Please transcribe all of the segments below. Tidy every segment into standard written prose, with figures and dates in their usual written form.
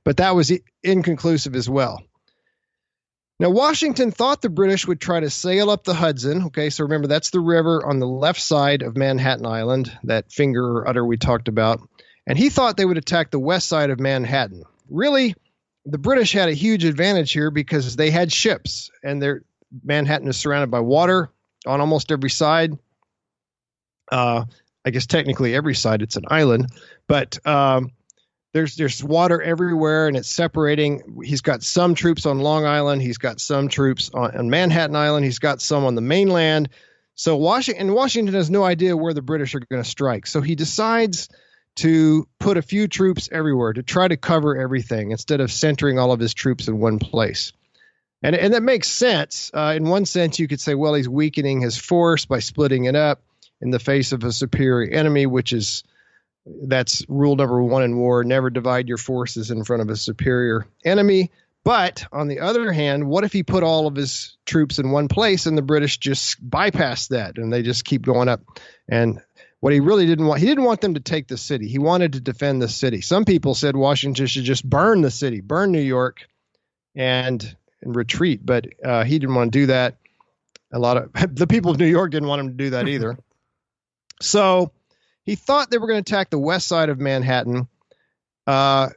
but that was inconclusive as well. Now, Washington thought the British would try to sail up the Hudson. Okay, so remember, that's the river on the left side of Manhattan Island, that finger or udder we talked about. And he thought they would attack the west side of Manhattan. Really, the British had a huge advantage here because they had ships, and Manhattan is surrounded by water on almost every side. I guess technically every side, it's an island, but there's water everywhere, and it's separating. He's got some troops on Long Island. He's got some troops on Manhattan Island. He's got some on the mainland. So Washington has no idea where the British are going to strike. So he decides to put a few troops everywhere to try to cover everything instead of centering all of his troops in one place. And that makes sense. In one sense, you could say, well, he's weakening his force by splitting it up in the face of a superior enemy, that's rule number one in war. Never divide your forces in front of a superior enemy. But on the other hand, what if he put all of his troops in one place and the British just bypass that and they just keep going up? And what he really didn't want them to take the city. He wanted to defend the city. Some people said Washington should just burn the city, burn New York and retreat. But he didn't want to do that. A lot of the people of New York didn't want him to do that either. So he thought they were going to attack the west side of Manhattan. So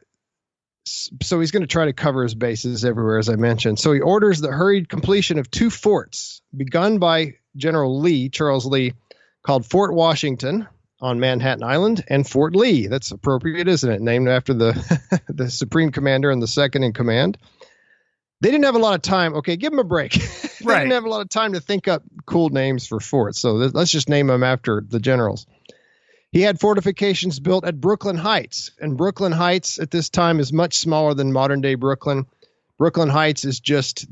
he's going to try to cover his bases everywhere, as I mentioned. So he orders the hurried completion of two forts begun by General Lee, Charles Lee, called Fort Washington on Manhattan Island and Fort Lee. That's appropriate, isn't it? Named after the the supreme commander and the second in command. They didn't have a lot of time. Okay, give them a break. They didn't have a lot of time to think up cool names for forts. So let's just name them after the generals. He had fortifications built at Brooklyn Heights. And Brooklyn Heights at this time is much smaller than modern day Brooklyn. Brooklyn Heights is just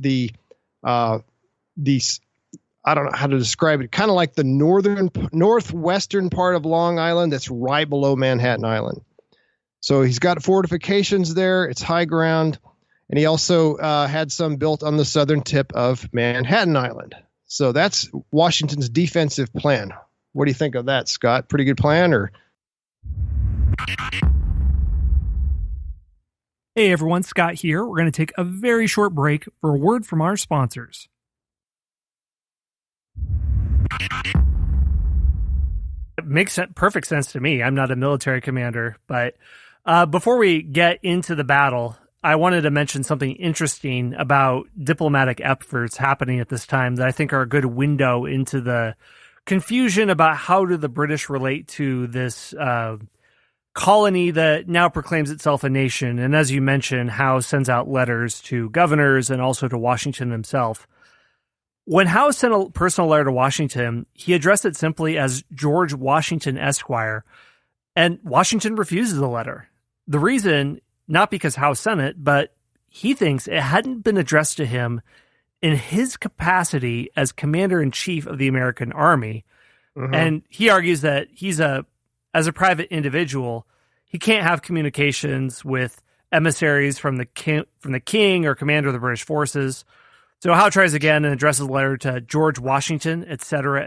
I don't know how to describe it, kind of like the northwestern part of Long Island that's right below Manhattan Island. So he's got fortifications there. It's high ground. And he also had some built on the southern tip of Manhattan Island. So that's Washington's defensive plan. What do you think of that, Scott? Pretty good plan, or? Hey everyone, Scott here. We're going to take a very short break for a word from our sponsors. It makes perfect sense to me. I'm not a military commander, but before we get into the battle, I wanted to mention something interesting about diplomatic efforts happening at this time that I think are a good window into the confusion about how do the British relate to this colony that now proclaims itself a nation. And as you mentioned, Howe sends out letters to governors and also to Washington himself. When Howe sent a personal letter to Washington, he addressed it simply as George Washington Esquire, and Washington refuses the letter. The reason, not because Howe sent it, but he thinks it hadn't been addressed to him in his capacity as commander-in-chief of the American Army. Mm-hmm. And he argues that as a private individual, he can't have communications with emissaries from the king or commander of the British forces. So Howe tries again and addresses a letter to George Washington, et cetera,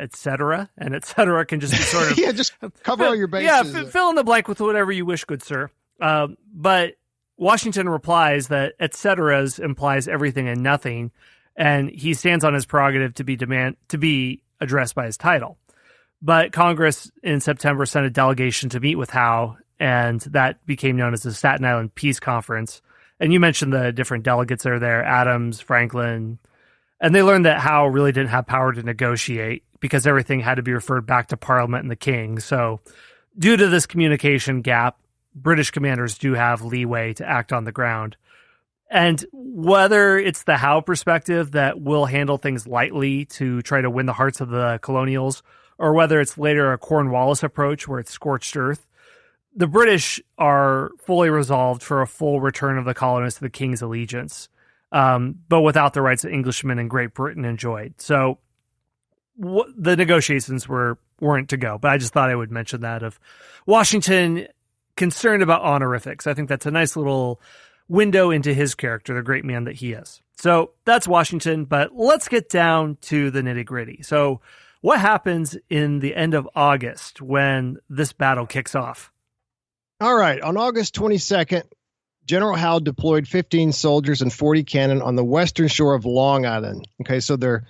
and et cetera can just be sort of... yeah, just cover all your bases. Yeah, fill in the blank with whatever you wish, good sir. But Washington replies that et ceteras implies everything and nothing, and he stands on his prerogative to be addressed by his title. But Congress in September sent a delegation to meet with Howe, and that became known as the Staten Island Peace Conference. And you mentioned the different delegates that are there, Adams, Franklin, and they learned that Howe really didn't have power to negotiate because everything had to be referred back to Parliament and the King. So due to this communication gap, British commanders do have leeway to act on the ground. And whether it's the Howe perspective that will handle things lightly to try to win the hearts of the colonials, or whether it's later a Cornwallis approach where it's scorched earth, the British are fully resolved for a full return of the colonists to the King's allegiance, but without the rights that Englishmen and Great Britain enjoyed. So the negotiations weren't to go, but I just thought I would mention that of Washington concerned about honorifics. I think that's a nice little window into his character, the great man that he is. So that's Washington, but let's get down to the nitty-gritty. So what happens in the end of August when this battle kicks off? All right. On August 22nd, General Howe deployed 15 soldiers and 40 cannon on the western shore of Long Island. Okay, so they're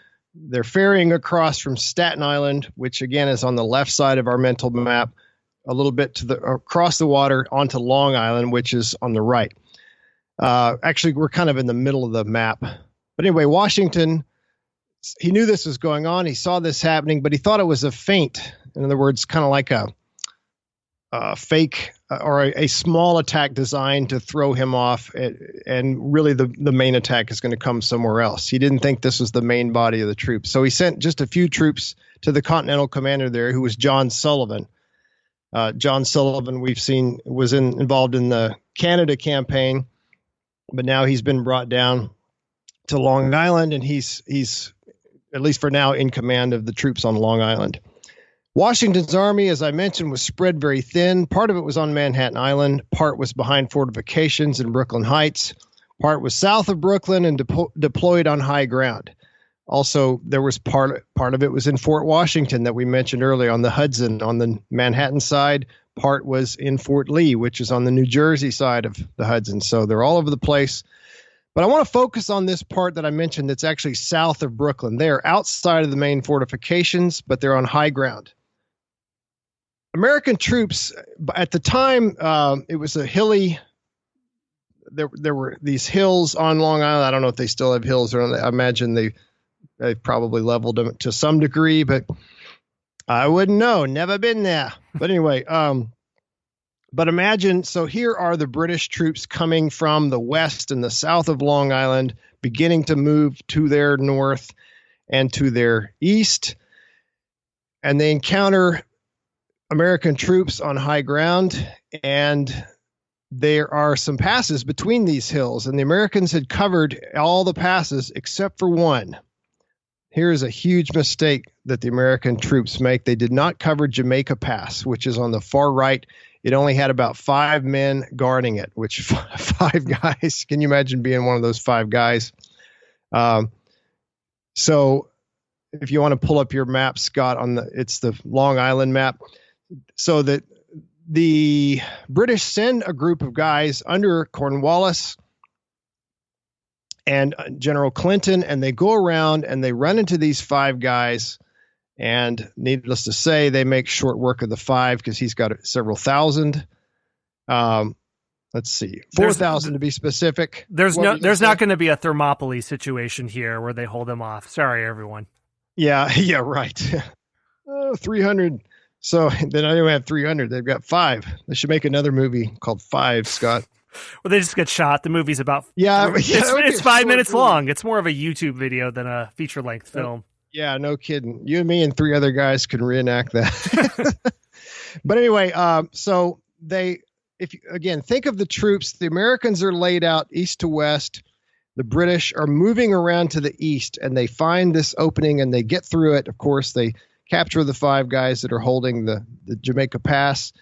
ferrying across from Staten Island, which again is on the left side of our mental map, a little bit across the water onto Long Island, which is on the right. Actually, we're kind of in the middle of the map. But anyway, Washington, he knew this was going on. He saw this happening, but he thought it was a feint. In other words, kind of like a fake or a small attack designed to throw him off. And really the main attack is going to come somewhere else. He didn't think this was the main body of the troops. So he sent just a few troops to the Continental commander there, who was John Sullivan. John Sullivan, we've seen, was involved in the Canada campaign, but now he's been brought down to Long Island, and he's at least for now in command of the troops on Long Island. Washington's army, as I mentioned, was spread very thin. Part of it was on Manhattan Island. Part was behind fortifications in Brooklyn Heights. Part was south of Brooklyn and deployed on high ground. Also, there was part of it was in Fort Washington that we mentioned earlier on the Hudson on the Manhattan side. Part was in Fort Lee, which is on the New Jersey side of the Hudson. So they're all over the place. But I want to focus on this part that I mentioned that's actually south of Brooklyn. They're outside of the main fortifications, but they're on high ground. American troops, at the time, it was a hilly. There were these hills on Long Island. I don't know if they still have hills, or I imagine they've probably leveled them to some degree, but I wouldn't know. Never been there. But anyway, but imagine, so here are the British troops coming from the west and the south of Long Island, beginning to move to their north and to their east, and they encounter American troops on high ground, and there are some passes between these hills, and the Americans had covered all the passes except for one. Here is a huge mistake that the American troops make. They did not cover Jamaica Pass, which is on the far right. It only had about 5 men guarding it, which 5 guys, can you imagine being one of those 5 guys? So if you want to pull up your map, Scott, it's the Long Island map. So that the British send a group of guys under Cornwallis and General Clinton, and they go around and they run into these 5 guys. And needless to say, they make short work of the 5 because he's got several thousand. Let's see, 4,000 to be specific. There's not going to be a Thermopylae situation here where they hold him off. Sorry, everyone. Yeah, right. 300. So they don't even have 300. They've got 5. They should make another movie called 5, Scott. Well, they just get shot. The movie's about it's 5 minutes long. It's more of a YouTube video than a feature-length film. Yeah, no kidding. You and me and 3 other guys could reenact that. But anyway, so if you, again, think of the troops. The Americans are laid out east to west. The British are moving around to the east, and they find this opening and they get through it. Of course, they capture the 5 guys that are holding the Jamaica Pass.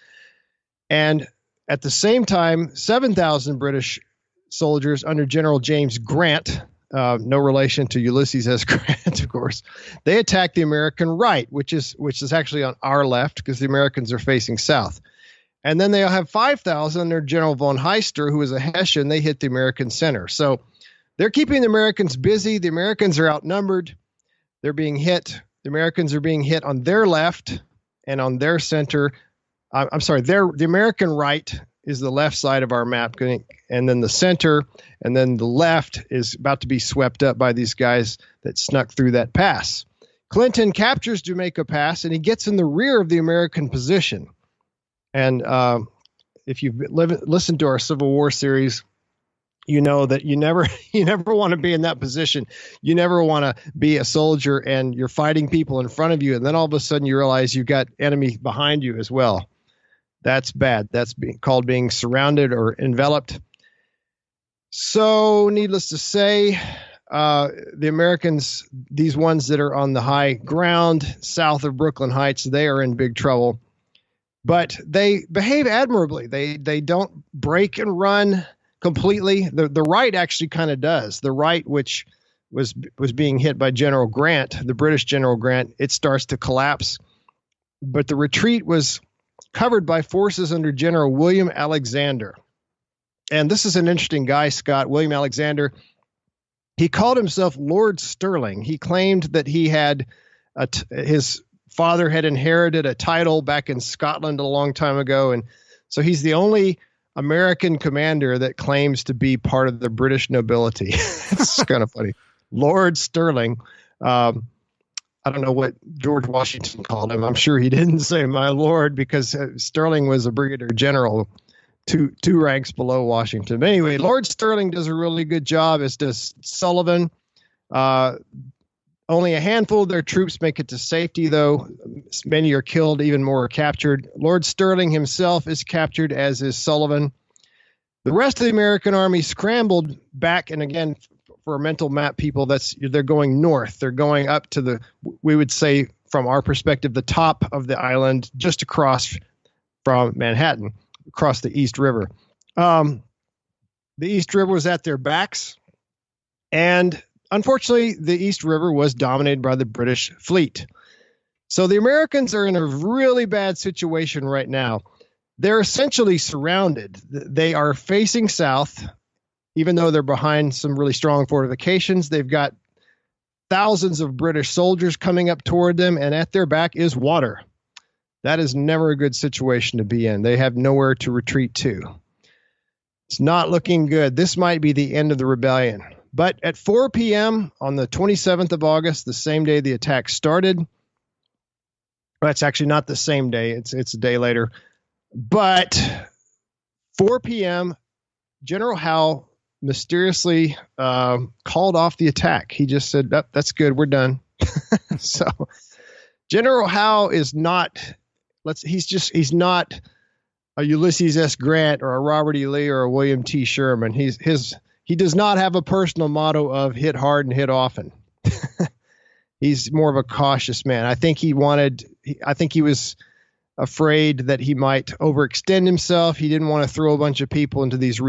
And at the same time, 7,000 British soldiers under General James Grant, no relation to Ulysses S. Grant, of course, they attack the American right, which is actually on our left because the Americans are facing south. And then they'll have 5,000 under General von Heister, who is a Hessian. They hit the American center. So they're keeping the Americans busy. The Americans are outnumbered. They're being hit. The Americans are being hit on their left and on their center. I'm sorry, the American right is the left side of our map, and then the center, and then the left is about to be swept up by these guys that snuck through that pass. Clinton captures Jamaica Pass, and he gets in the rear of the American position. And if you've listened to our Civil War series, you know that you never want to be in that position. You never want to be a soldier and you're fighting people in front of you, and then all of a sudden you realize you've got enemy behind you as well. That's bad. That's called being surrounded or enveloped. So needless to say, the Americans, these ones that are on the high ground south of Brooklyn Heights, they are in big trouble. But they behave admirably. They don't break and run completely. The right actually kind of does. The right, which was being hit by General Grant, the British General Grant, it starts to collapse. But the retreat was covered by forces under General William Alexander. And this is an interesting guy, Scott, William Alexander. He called himself Lord Stirling. He claimed that he had his father had inherited a title back in Scotland a long time ago. And so he's the only American commander that claims to be part of the British nobility. It's kind of funny. Lord Stirling. I don't know what George Washington called him. I'm sure he didn't say my lord, because Stirling was a brigadier general, two ranks below Washington. But anyway, Lord Stirling does a really good job, as does Sullivan. Only a handful of their troops make it to safety, though. Many are killed, even more are captured. Lord Stirling himself is captured, as is Sullivan. The rest of the American army scrambled back, and again, for a mental map, people, they're going north. They're going up to we would say, from our perspective, the top of the island, just across from Manhattan, across the East River. The East River was at their backs, and unfortunately, the East River was dominated by the British fleet. So the Americans are in a really bad situation right now. They're essentially surrounded. They are facing south, even though they're behind some really strong fortifications. They've got thousands of British soldiers coming up toward them, and at their back is water. That is never a good situation to be in. They have nowhere to retreat to. It's not looking good. This might be the end of the rebellion. But at 4 p.m. on the 27th of August, the same day the attack started, well, it's actually not the same day. It's a day later. But 4 p.m., General Howe mysteriously called off the attack. He just said, oh, that's good, we're done. So General Howe is not, he's not a Ulysses S. Grant or a Robert E. Lee or a William T. Sherman. He does not have a personal motto of hit hard and hit often. He's more of a cautious man. I think he was afraid that he might overextend himself. He didn't want to throw a bunch of people into these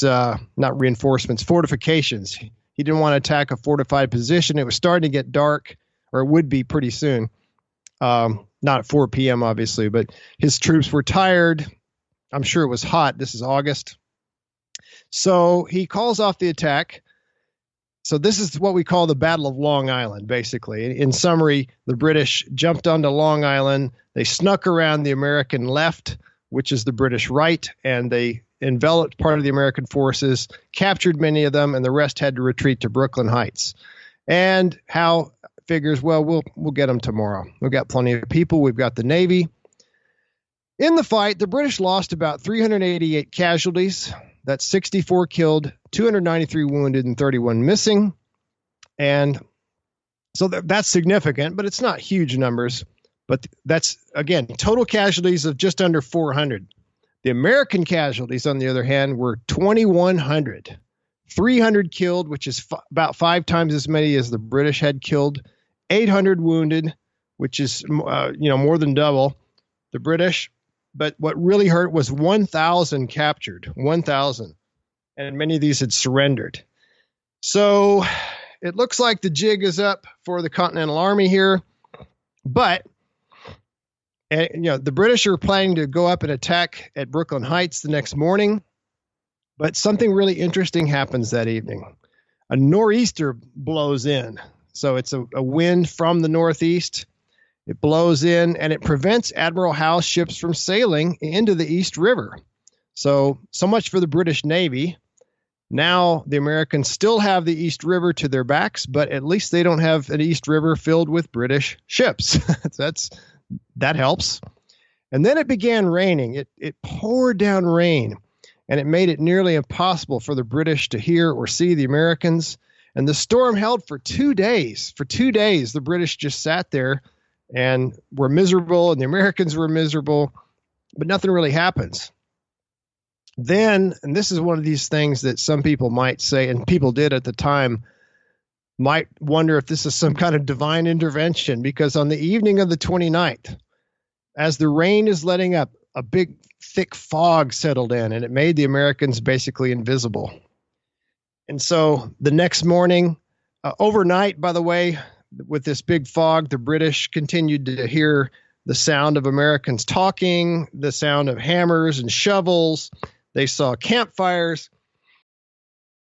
not reinforcements, fortifications. He didn't want to attack a fortified position. It was starting to get dark, or it would be pretty soon. Not at 4 p.m., obviously, but his troops were tired. I'm sure it was hot. This is August. So he calls off the attack. So this is what we call the Battle of Long Island, basically. In summary, the British jumped onto Long Island. They snuck around the American left, which is the British right, and they enveloped part of the American forces, captured many of them, and the rest had to retreat to Brooklyn Heights. And Howe figures, well, we'll get them tomorrow. We've got plenty of people. We've got the Navy. In the fight, the British lost about 388 casualties. That's 64 killed, 293 wounded, and 31 missing. And so that's significant, but it's not huge numbers. But that's, again, total casualties of just under 400. The American casualties, on the other hand, were 2,100. 300 killed, which is about 5 times as many as the British had killed. 800 wounded, which is more than double the British. But what really hurt was 1,000 captured, 1,000. And many of these had surrendered. So it looks like the jig is up for the Continental Army here. But, the British are planning to go up and attack at Brooklyn Heights the next morning. But something really interesting happens that evening. A nor'easter blows in. So it's a wind from the northeast. It blows in, and it prevents Admiral Howe's ships from sailing into the East River. So much for the British Navy. Now the Americans still have the East River to their backs, but at least they don't have an East River filled with British ships. That helps. And then it began raining. It poured down rain, and it made it nearly impossible for the British to hear or see the Americans. And the storm held for 2 days. For 2 days, the British just sat there and were miserable, and the Americans were miserable, but nothing really happens. Then, and this is one of these things that some people might say, and people did at the time, might wonder if this is some kind of divine intervention, because on the evening of the 29th, as the rain is letting up, a big, thick fog settled in, and it made the Americans basically invisible. And so the next morning, overnight, by the way, with this big fog, the British continued to hear the sound of Americans talking, the sound of hammers and shovels. They saw campfires.